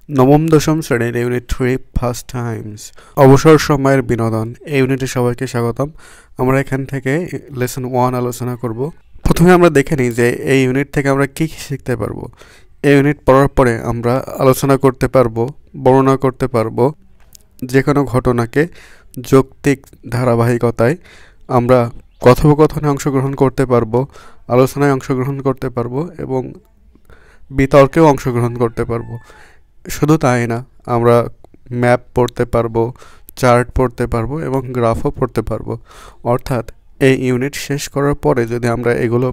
নবম দশম শ্রেণীর ইউনিট 3 ফার্স্ট টাইমস অবসর সময়ের বিনোদন এই ইউনিটে সবাইকে স্বাগতম। আমরা এখান থেকে লেসন 1 আলোচনা করব। প্রথমে আমরা দেখে নিই যে এই ইউনিট থেকে আমরা কি কি শিখতে পারবো। এই ইউনিট পড়ার পরে আমরা আলোচনা করতে পারবো, বর্ণনা করতে পারবো যে কোনো ঘটনাকে যৌক্তিক ধারাবাহিকতায়। আমরা কথোপকথনে অংশগ্রহণ করতে পারবো, আলোচনায় অংশগ্রহণ করতে পারবো এবং বিতর্কেও অংশগ্রহণ করতে পারবো। শুধু তাই না, আমরা ম্যাপ পড়তে পারবো, চার্ট পড়তে পারবো এবং গ্রাফও পড়তে পারবো। অর্থাৎ এই ইউনিট শেষ করার পরে যদি আমরা এগুলো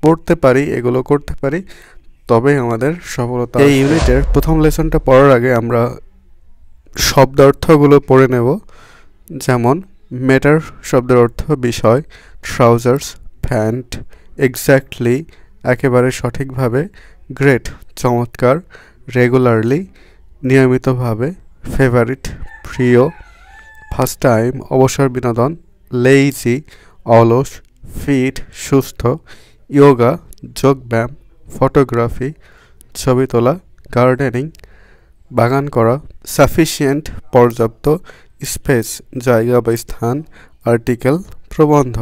পড়তে পারি, এগুলো করতে পারি, তবে আমাদের সফলতা। এই ইউনিটের প্রথম লেসনটা পড়ার আগে আমরা শব্দার্থগুলো পড়ে নেব। যেমন ম্যাটার শব্দের অর্থ বিষয়, ট্রাউজার্স প্যান্ট, এক্স্যাক্টলি একেবারে সঠিকভাবে, গ্রেট চমৎকার, রেগুলারলি নিয়মিতভাবে, ফেভারিট প্রিয়, ফার্স্ট টাইম অবসর বিনোদন, লেইজি অলস, ফিট সুস্থ, ইয়োগা যোগব্যায়াম, ফটোগ্রাফি ছবি তোলা, গার্ডেনিং বাগান করা, সাফিসিয়েন্ট পর্যাপ্ত, স্পেস জায়গা বা স্থান, আর্টিকেল প্রবন্ধ।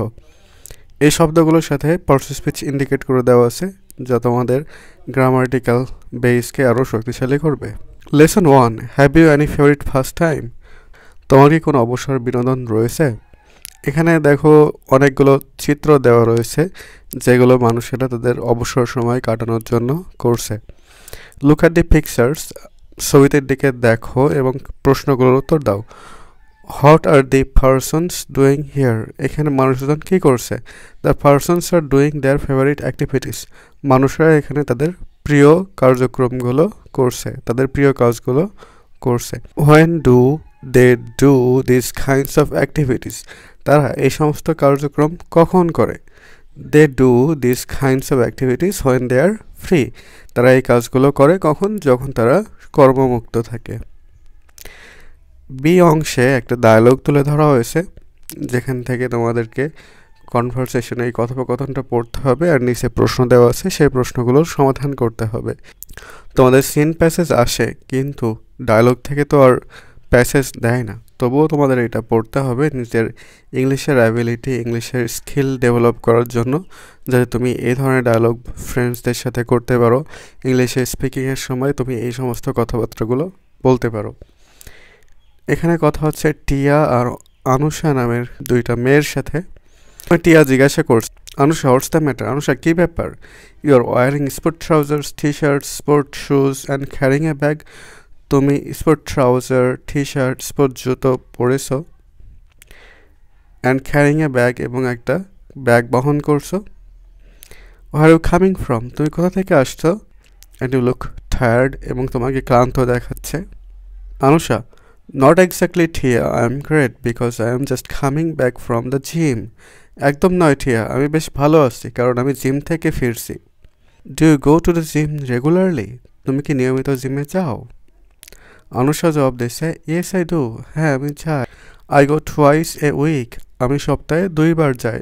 এই শব্দগুলোর সাথে পার্টস স্পিচ ইন্ডিকেট করে দেওয়া আছে, যা তোমাদের গ্রামাটিক্যাল বেসকে আরও শক্তিশালী করবে। Lesson 1, have you any favourite first time? তোমার কি কোনো অবসর বিনোদন রয়েছে? এখানে দেখো অনেকগুলো চিত্র দেওয়া রয়েছে যেগুলো মানুষেরা তাদের অবসর সময় কাটানোর জন্য করছে। লুক অ্যাট দি পিকচার্স, ছবিটির দিকে দেখো এবং প্রশ্নগুলোর উত্তর দাও। What are the persons doing here? এখানে মানুষজন কী করছে? The persons are doing their favourite activities. মানুষরা এখানে তাদের প্রিয় কার্যক্রমগুলো করছে, তাদের প্রিয় কাজগুলো করছে। When do they do this kinds of activities? তারা এই সমস্ত কার্যক্রম কখন করে? They do this kinds of activities when they are free. তারা এই কাজগুলো করে কখন? যখন তারা কর্মমুক্ত থাকে। বি অংশে একটা ডায়ালগ তুলে ধরা হয়েছে, যেখান থেকে তোমাদেরকে কনভারসেশনে এই কথোপকথনটা পড়তে হবে আর নিচে প্রশ্ন দেওয়া আছে, সেই প্রশ্নগুলোর সমাধান করতে হবে। তোমাদের সিন প্যাসেজ আসে, কিন্তু ডায়ালগ থেকে তো আর প্যাসেজ দেয় না, তবুও তোমাদের এটা পড়তে হবে নিজের ইংলিশের অ্যাবিলিটি, ইংলিশের স্কিল ডেভেলপ করার জন্য, যাতে তুমি এই ধরনের ডায়ালগ ফ্রেন্ডসদের সাথে করতে পারো। ইংলিশে স্পিকিংয়ের সময় তুমি এই সমস্ত কথাবার্তাগুলো বলতে পারো। এখানে কথা হচ্ছে টিয়া আর আনুষা নামের দুইটা মেয়ের সাথে। টিয়া জিজ্ঞাসা করছে, Anusha what's the matter? Anusha, কী ব্যাপার? You are wearing sport trousers, T shirt, sport shoes and carrying a bag. তুমি sport trouser, T shirt, sport জুতো পরেছ, অ্যান্ড ক্যারিং এ ব্যাগ এবং একটা ব্যাগ বহন করছো। Are you coming from? তুমি কোথা থেকে আসছো? অ্যান্ড ইউ লুক টায়ার্ড, এবং তোমাকে ক্লান্ত দেখাচ্ছে। আনুষা, নট এক্স্যাক্টলি টিয়া, I am great because I am just coming back from the gym. একদম নয় টিয়া, আমি বেশ ভালো আছি কারণ আমি জিম থেকে ফিরছি। Do you go to the gym regularly? তুমি কি নিয়মিত জিমে যাও? আনুষা জবাব দিচ্ছে, ইয়েস আই ডু, হ্যাঁ আমি যাই। I go twice a week, আমি সপ্তাহে 2 বার যাই।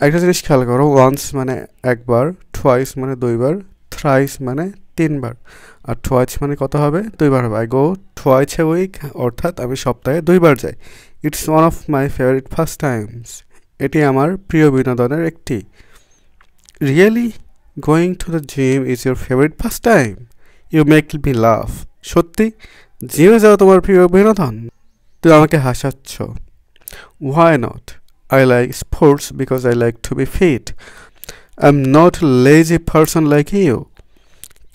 একটা জিনিস খেয়াল করো, ওয়ান্স মানে একবার, টুয়াইস মানে 2 বার, থ্রাইস মানে 3 বার, আর টুয়াইস মানে কত হবে? 2 বার হবে। I go twice a week, অর্থাৎ আমি সপ্তাহে 2 বার যাই। It's one of my favourite first times, এটি আমার প্রিয় বিনোদনের একটি। Really? Going to the gym is your favourite first time? You make me laugh. সত্যি? জিমে যাওয়া তোমার প্রিয় বিনোদন? তুই আমাকে হাসাচ্ছ। Why not? I like sports because I like to be fit. I'm not a lazy person like you.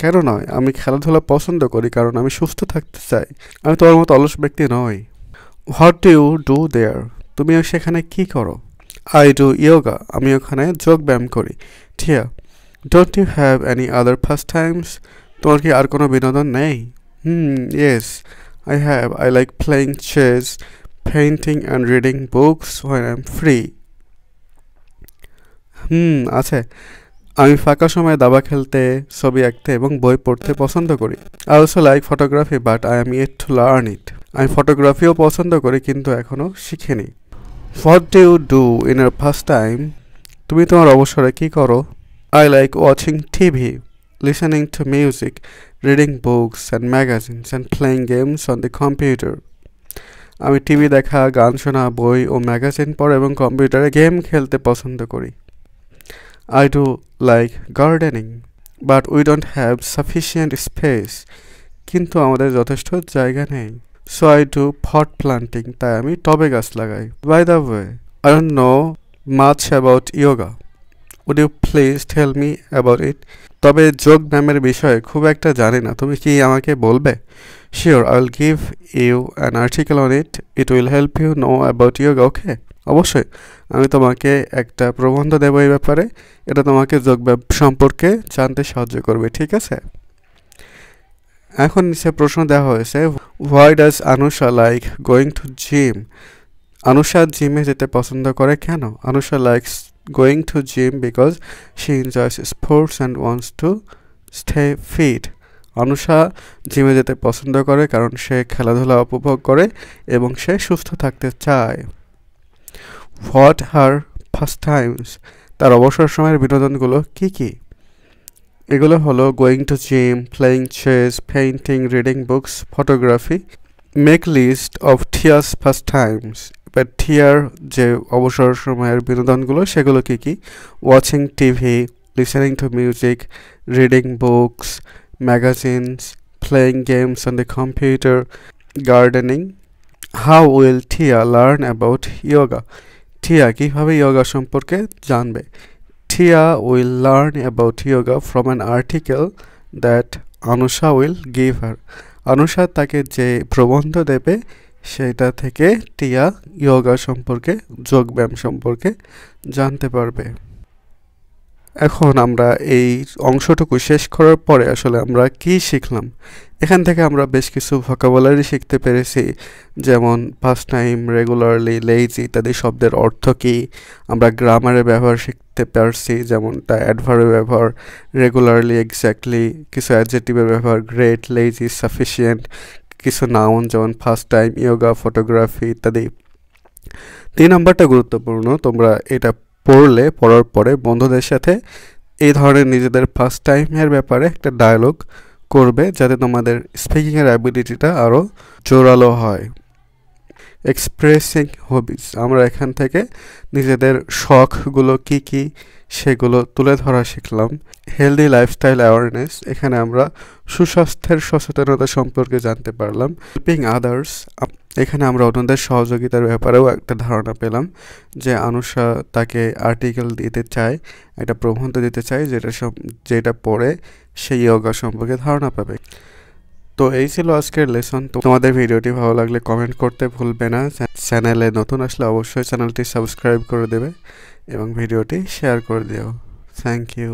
কেন নয়? আমি খেলাধুলা পছন্দ করি কারণ আমি সুস্থ থাকতে চাই, আমি তোমার মতো অলস ব্যক্তি নই। What do you do there? তুমি সেখানে কি করো? I do yoga, আমি ওখানে যোগ ব্যায়াম করি। টিয়া, don't you have any other pastimes? তোমার কি আর কোনো বিনোদন নেই? Yes, I have. I like playing chess, painting and reading books when I'm free. আছে। আমি ফাঁকা সময়ে দাবা খেলতে, ছবি আঁকতে এবং বই পড়তে পছন্দ করি। I also like photography but I am yet to learn it. আমি ফটোগ্রাফিও পছন্দ করি কিন্তু এখনও শিখিনি। What do you do in your pastime? তুমি তোমার অবসরে কি করো? I like watching TV, listening to music, reading books and magazines and playing games on the computer. আমি টিভি দেখা, গান শোনা, বই ও ম্যাগাজিন পড়া এবং কম্পিউটারে গেম খেলতে পছন্দ করি। I do like gardening, but we don't have sufficient space. কিন্তু আমাদের যথেষ্ট জায়গা নেই। So I do pot planting, তাই আমি টবে গাছ লাগাই। By the way, I don't know much about yoga. Would you please tell me about it? তবে যোগ ব্যায়ামের বিষয়ে খুব একটা জানি না, তুমি কি আমাকে বলবে? Sure, I'll give you an article on it. It will help you know about yoga, okay? অবশ্যই আমি তোমাকে একটা প্রবন্ধ দেব এই ব্যাপারে, এটা তোমাকে যোগ ব্যায়াম সম্পর্কে জানতে সাহায্য করবে, ঠিক আছে? এখন নিচে প্রশ্ন দেওয়া হয়েছে, why does Anusha like going to gym? Anusha জিমে যেতে পছন্দ করে কেন? Anusha likes going to gym because she enjoys sports and wants to stay fit. Anusha জিমে যেতে পছন্দ করে কারণ সে খেলাধুলা উপভোগ করে এবং সে সুস্থ থাকতে চায়। What are pastimes? তার অবসর সময়ের বিনোদনগুলো কি কি? এগুলো হলো going to gym, playing chess, painting, reading books, photography. Make list of Tia's pastimes. But টিয়ার যে অবসর সময়ের বিনোদনগুলো সেগুলো কি কি? Watching TV, listening to music, reading books, magazines, playing games on the computer, gardening. How will টিয়া learn about yoga? টিয়া কীভাবে yoga সম্পর্কে জানবে? টিয়া will learn about yoga from an article that Anusha will give her. Anusha তাকে যে প্রবন্ধ দেবে সেটা থেকে টিয়া ইয়োগা সম্পর্কে, যোগব্যায়াম সম্পর্কে জানতে পারবে। এখন আমরা এই অংশটুকু শেষ করার পরে আসলে আমরা কি শিখলাম? এখান থেকে আমরা বেশ কিছু ভোকাবুলারি শিখতে পেরেছি, যেমন পাস্ট টাইম, রেগুলারলি, লেজি ইত্যাদি শব্দের অর্থ কী। আমরা গ্রামারের ব্যবহার শিখতে পারছি, যেমনটা অ্যাডভার্বের ব্যবহার, রেগুলারলি, এক্স্যাক্টলি, কিছু অ্যাডজেক্টিভের ব্যবহার, গ্রেট, লেজি, সাফিসিয়েন্ট, কিছু নাউন যেমন ফার্স্ট টাইম, ইয়োগা, ফটোগ্রাফি ইত্যাদি। 3 নম্বরটা গুরুত্বপূর্ণ, তোমরা এটা পড়ার পরে বন্ধুদের সাথে এই ধরনের নিজেদের ফার্স্ট টাইমের ব্যাপারে একটা ডায়ালগ করবে, যাতে তোমাদের স্পিকিংয়ের অ্যাবিলিটিটা আরও জোরালো হয়। এক্সপ্রেসিং হবিজ, আমরা এখান থেকে নিজেদের শখগুলো কি কি সেগুলো তুলে ধরা শিখলাম। হেলদি লাইফস্টাইল অ্যাওয়ারনেস, এখানে আমরা সুস্বাস্থ্যের সচেতনতা সম্পর্কে জানতে পারলাম। হেল্পিং আদার্স, এখানে আমরা অন্যদের সহযোগিতার ব্যাপারেও একটা ধারণা পেলাম, যে আনুষা তাকে আর্টিকেল দিতে চায়, একটা প্রবন্ধ দিতে চায় যেটা পড়ে সেই ইয়োগা সম্পর্কে ধারণা পাবে। তো এই ছিল আজকের লেসন। তোমাদের ভিডিওটি ভালো লাগলে কমেন্ট করতে ভুলবে না। চ্যানেলে নতুন আসলে অবশ্যই চ্যানেলটি সাবস্ক্রাইব করে দেবে এবং ভিডিওটি শেয়ার করে দিও। Thank you.